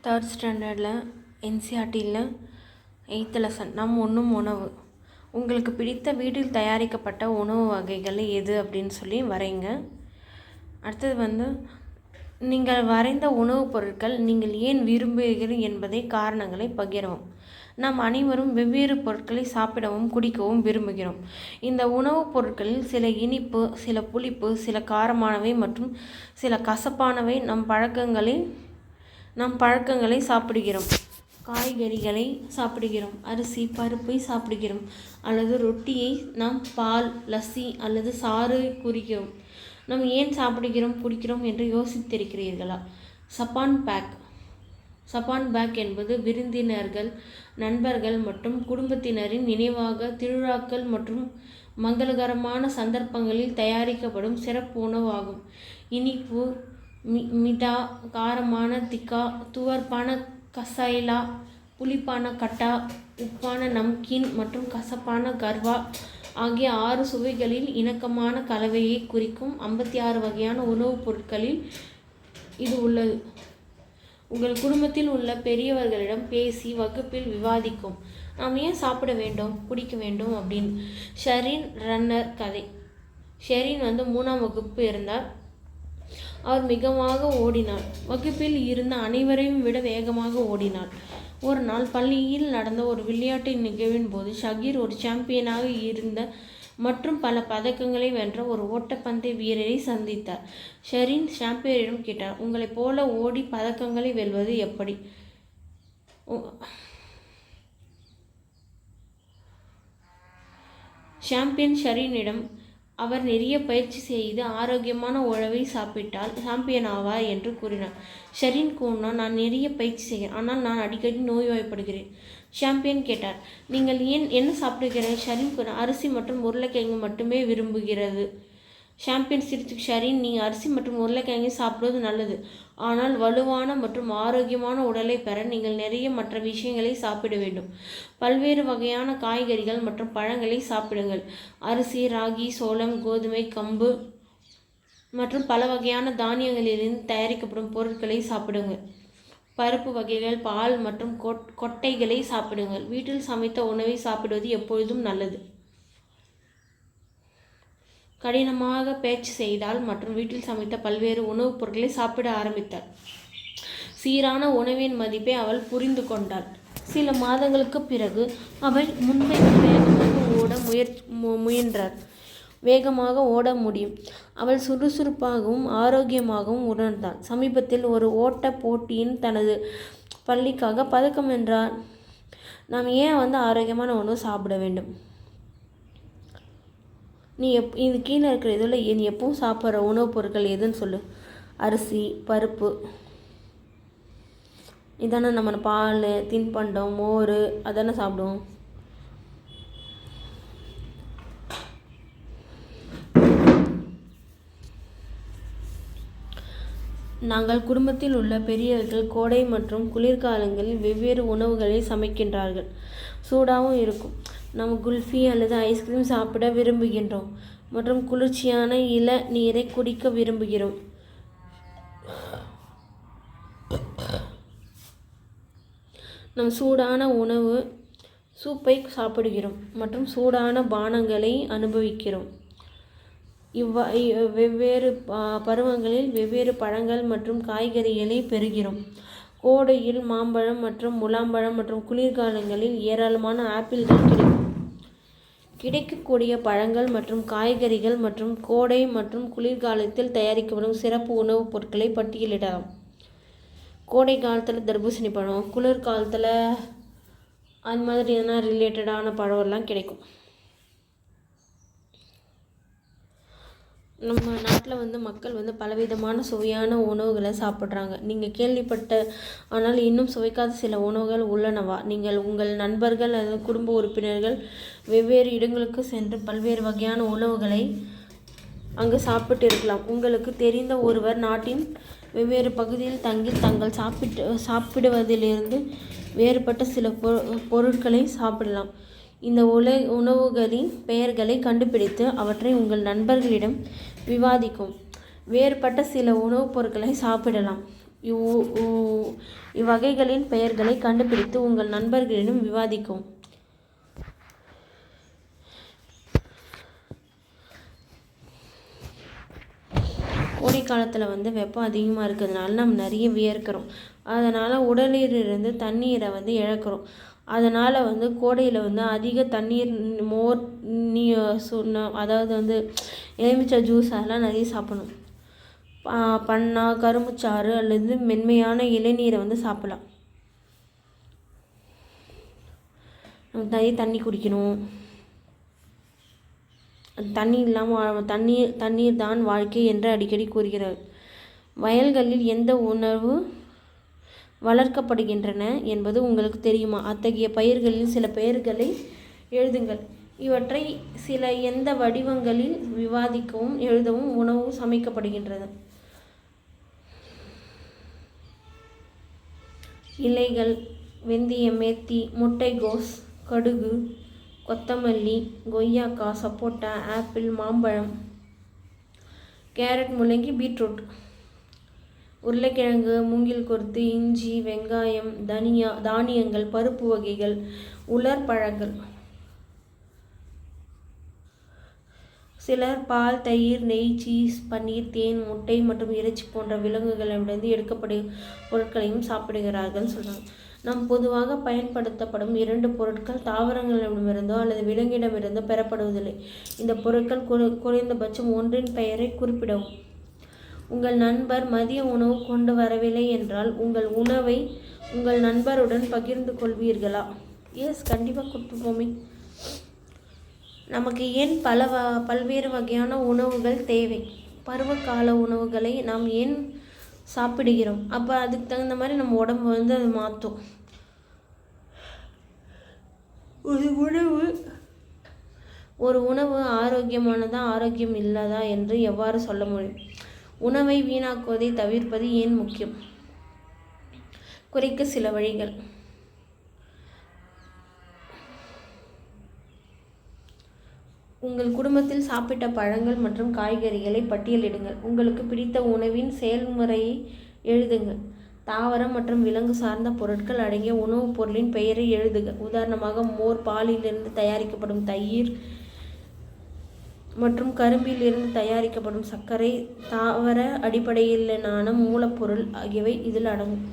Third ஸ்டாண்டர்டில் என்சிஆர்டியில் 8th lesson நம் உண்ணும் உணவு. உங்களுக்கு பிடித்த வீட்டில் தயாரிக்கப்பட்ட உணவு வகைகள் எது அப்படின்னு சொல்லி வரைங்க. அடுத்தது நீங்கள் வரைந்த உணவுப் பொருட்கள் நீங்கள் ஏன் விரும்புகிறீர்கள் என்பதை காரணங்களை பகிரவும். நாம் அனைவரும் வெவ்வேறு பொருட்களை சாப்பிடவும் குடிக்கவும் விரும்புகிறோம். இந்த உணவுப் பொருட்களில் சில இனிப்பு, சில புளிப்பு, சில காரமானவை மற்றும் சில கசப்பானவை. நம் பழக்கங்களை சாப்பிடுகிறோம். காய்கறிகளை சாப்பிடுகிறோம், அரிசி பருப்பை சாப்பிடுகிறோம், அல்லது ரொட்டியை நாம் பால், லஸ்ஸி அல்லது சாறு குறிக்கிறோம். நாம் ஏன் சாப்பிடுகிறோம் குடிக்கிறோம் என்று யோசித்திருக்கிறீர்களா? சப்பான் பேக் என்பது விருந்தினர்கள், நண்பர்கள் மற்றும் குடும்பத்தினரின் நினைவாக திருவிழாக்கள் மற்றும் மங்களகரமான சந்தர்ப்பங்களில் தயாரிக்கப்படும் சிறப்பு உணவு ஆகும். இனிப்பு மிட்டா, காரமான திக்கா, துவர்ப்பான கசைலா, புளிப்பான கட்டா, உப்பான நம்கீன் மற்றும் கசப்பான கர்வா ஆகிய 6 சுவைகளில் இணக்கமான கலவையை குறிக்கும் 56 வகையான உணவுப் பொருட்களில் இது உள்ளது. உங்கள் குடும்பத்தில் உள்ள பெரியவர்களிடம் பேசி வகுப்பில் விவாதிக்கும். நாம் ஏன் சாப்பிட வேண்டும் குடிக்க வேண்டும் அப்படின்னு. ஷெரின் ரன்னர் கதை. ஷெரின் 3ஆம் வகுப்பு இருந்தார். அவர் மிகமாக ஓடினாள். வகுப்பில் இருந்த அனைவரையும் விட வேகமாக ஓடினாள். ஒரு நாள் பள்ளியில் நடந்த ஒரு விளையாட்டு நிகழ்வின் போது ஷகீர் ஒரு சாம்பியனாக இருந்த மற்றும் பல பதக்கங்களை வென்ற ஒரு ஓட்டப்பந்தய வீரரை சந்தித்தார். ஷெரின் சாம்பியனிடம் கேட்டார், உங்களைப் போல ஓடி பதக்கங்களை வெல்வது எப்படி? சாம்பியன் ஷெரினிடம், அவர் நிறைய பயிற்சி செய்து ஆரோக்கியமான உணவை சாப்பிட்டால் சாம்பியன் ஆவார் என்று கூறினார். ஷெரின் கூறினார், நான் நிறைய பயிற்சி செய்கிறேன், ஆனால் நான் அடிக்கடி நோய்வாய்ப்படுகிறேன். சாம்பியன் கேட்டார், நீங்கள் என்ன சாப்பிடுகிறீர்கள்? ஷெரின் கூறினார், அரிசி மற்றும் உருளைக்கிழங்கு மட்டுமே விரும்புகிறது. சாம்பியன் சிரித்து, ஷெரின், நீங்கள் அரிசி மற்றும் உருளைக்கிழங்கை சாப்பிடுவது நல்லது, ஆனால் வலுவான மற்றும் ஆரோக்கியமான உடலை பெற நீங்கள் நிறைய மற்ற விஷயங்களை சாப்பிட வேண்டும். பல்வேறு வகையான காய்கறிகள் மற்றும் பழங்களை சாப்பிடுங்கள். அரிசி, ராகி, சோளம், கோதுமை, கம்பு மற்றும் பல வகையான தானியங்களிலிருந்து தயாரிக்கப்படும் பொருட்களை சாப்பிடுங்கள். பருப்பு வகைகள், பால் மற்றும் கொட்டைகளை சாப்பிடுங்கள். வீட்டில் சமைத்த உணவை சாப்பிடுவது எப்பொழுதும் நல்லது. கடினமாக பேச்சு செய்தால் மற்றும் வீட்டில் சமைத்த பல்வேறு உணவுப் பொருட்களை சாப்பிட ஆரம்பித்தாள். சீரான உணவின் மதிப்பை அவள் புரிந்து கொண்டாள். சில மாதங்களுக்கு பிறகு அவள் முன்பைக்கு வேகமாக ஓட முயன்றாள். வேகமாக ஓட முடியும். அவள் சுறுசுறுப்பாகவும் ஆரோக்கியமாகவும் உணர்ந்தாள். சமீபத்தில் ஒரு ஓட்ட போட்டியின் தனது பள்ளிக்காக பதக்கம் வென்றார். நாம் ஏன் ஆரோக்கியமான உணவு சாப்பிட வேண்டும்? நீ இது கீழே இருக்கிற இதில் நீ எப்பவும் சாப்பிட்ற உணவுப் பொருட்கள் எதுன்னு சொல்லு. அரிசி, பருப்பு, இதானே நம்ம பால், தின்பண்டம், மோர் அதானே சாப்பிடுவோம். நாங்கள் குடும்பத்தில் உள்ள பெரியவர்கள் கோடை மற்றும் குளிர்காலங்களில் வெவ்வேறு உணவுகளை சமைக்கின்றார்கள். சூடாகவும் இருக்கும். நாம் குல்ஃபி அல்லது ஐஸ்கிரீம் சாப்பிட விரும்புகின்றோம் மற்றும் குளிர்ச்சியான நீரை குடிக்க விரும்புகிறோம். நாம் சூடான உணவு சூப்பை சாப்பிடுகிறோம் மற்றும் சூடான பானங்களை அனுபவிக்கிறோம். வெவ்வேறு பருவங்களில் வெவ்வேறு பழங்கள் மற்றும் காய்கறிகளை பெறுகிறோம். கோடையில் மாம்பழம் மற்றும் முலாம்பழம் மற்றும் குளிர்காலங்களில் ஏராளமான ஆப்பிள்கள் கிடைக்கக்கூடிய பழங்கள் மற்றும் காய்கறிகள் மற்றும் கோடை மற்றும் குளிர்காலத்தில் தயாரிக்கப்படும் சிறப்பு உணவுப் பொருட்களை பட்டியலிடலாம். கோடை காலத்தில் தர்பூசணி பழம், குளிர்காலத்தில் அது மாதிரியான ரிலேட்டடான பழம்லாம் கிடைக்கும். நம்ம நாட்டில் மக்கள் பலவிதமான சுவையான உணவுகளை சாப்பிட்றாங்க. நீங்கள் கேள்விப்பட்ட ஆனால் இன்னும் சுவைக்காத சில உணவுகள் உள்ளனவா? நீங்கள் உங்கள் நண்பர்கள் அல்லது குடும்ப உறுப்பினர்கள் வெவ்வேறு இடங்களுக்கு சென்று பல்வேறு வகையான உணவுகளை அங்கு சாப்பிட்டு இருக்கலாம். உங்களுக்கு தெரிந்த ஒருவர் நாட்டின் வெவ்வேறு பகுதியில் தங்கி தங்கள் சாப்பிடுவதிலிருந்து வேறுபட்ட சில பொருட்களை சாப்பிடலாம். இந்த உணவுகளின் பெயர்களை கண்டுபிடித்து அவற்றை உங்கள் நண்பர்களிடம் விவாதிக்கும். வேறுபட்ட சில உணவுப் பொருட்களை சாப்பிடலாம். இவ்வகைகளின் பெயர்களை கண்டுபிடித்து உங்கள் நண்பர்களிடம் விவாதிக்கவும். கோடை காலத்தில் வெப்பம் அதிகமாக இருக்கிறதுனால நம்ம நிறைய வியர்க்கிறோம். அதனால் உடலிலிருந்து தண்ணீரை இழக்கிறோம். அதனால் கோடையில் அதிக தண்ணீர், மோர், அதாவது எலுமிச்சை ஜூஸ் அதெல்லாம் நிறைய சாப்பிடணும். பன்னா, கரும்புச்சாறு அல்லது மென்மையான இளநீரை சாப்பிடலாம். நிறைய தண்ணி குடிக்கணும். தண்ணி இல்லாமல் தண்ணீர் தான் வாழ்க்கை என்று அடிக்கடி கூறுகிறார். வயல்களில் எந்த உணவு வளர்க்கப்படுகின்றன என்பது உங்களுக்கு தெரியுமா? அத்தகைய பயிர்களில் சில பெயர்களை எழுதுங்கள். இவற்றை சில எந்த வடிவங்களில் விவாதிக்கவும் எழுதவும் உணவு சமைக்கப்படுகின்றது. இலைகள்: வெந்தயம், மெத்தி, முட்டைகோஸ், கடுகு, கொத்தமல்லி, கொய்யாக்கா, சப்போட்டா, ஆப்பிள், மாம்பழம், கேரட், முள்ளங்கி, பீட்ரூட், உருளைக்கிழங்கு, மூங்கில் கொத்து, இஞ்சி, வெங்காயம், தானியங்கள், பருப்பு வகைகள், உலர் பழங்கள். சிலர் பால், தயிர், நெய், சீஸ், பன்னீர், தேன், முட்டை மற்றும் இறைச்சி போன்ற விலங்குகளிடமிருந்து எடுக்கப்படும் பொருட்களையும் சாப்பிடுகிறார்கள் சொல்கிறாங்க. நாம் பொதுவாக பயன்படுத்தப்படும் 2 பொருட்கள் தாவரங்களிடமிருந்தோ அல்லது விலங்கிடமிருந்தோ பெறப்படுவதில்லை. இந்த பொருட்கள் குறைந்தபட்சம் ஒன்றின் பெயரை குறிப்பிடவும். உங்கள் நண்பர் மதிய உணவு கொண்டு வரவில்லை என்றால் உங்கள் உணவை உங்கள் நண்பருடன் பகிர்ந்து கொள்வீர்களா? எஸ், கண்டிப்பாக கொடுத்துப்போமே. நமக்கு ஏன் பல்வேறு வகையான உணவுகள் தேவை? பருவகால உணவுகளை நாம் ஏன் சாப்பிடுகிறோம்? அப்போ அதுக்கு தகுந்த மாதிரி நம்ம உடம்பு அது மாற்றும். ஒரு உணவு ஆரோக்கியமானதா ஆரோக்கியம் இல்லாதா என்று எவ்வாறு சொல்ல முடியும்? உணவை வீணாக்குவதை தவிர்ப்பது ஏன் முக்கியம்? குறைக்க சில வழிகள். உங்கள் குடும்பத்தில் சாப்பிட்ட பழங்கள் மற்றும் காய்கறிகளை பட்டியலிடுங்கள். உங்களுக்கு பிடித்த உணவின் செயல்முறையை எழுதுங்கள். தாவரம் மற்றும் விலங்கு சார்ந்த பொருட்கள் அடங்கிய உணவுப் பொருளின் பெயரை எழுதுக. உதாரணமாக, மோர், பாலிலிருந்து தயாரிக்கப்படும் தயிர் மற்றும் கரும்பில் இருந்து தயாரிக்கப்படும் சர்க்கரை, தாவர அடிப்படையிலான மூலப்பொருள் ஆகியவை இதில் அடங்கும்.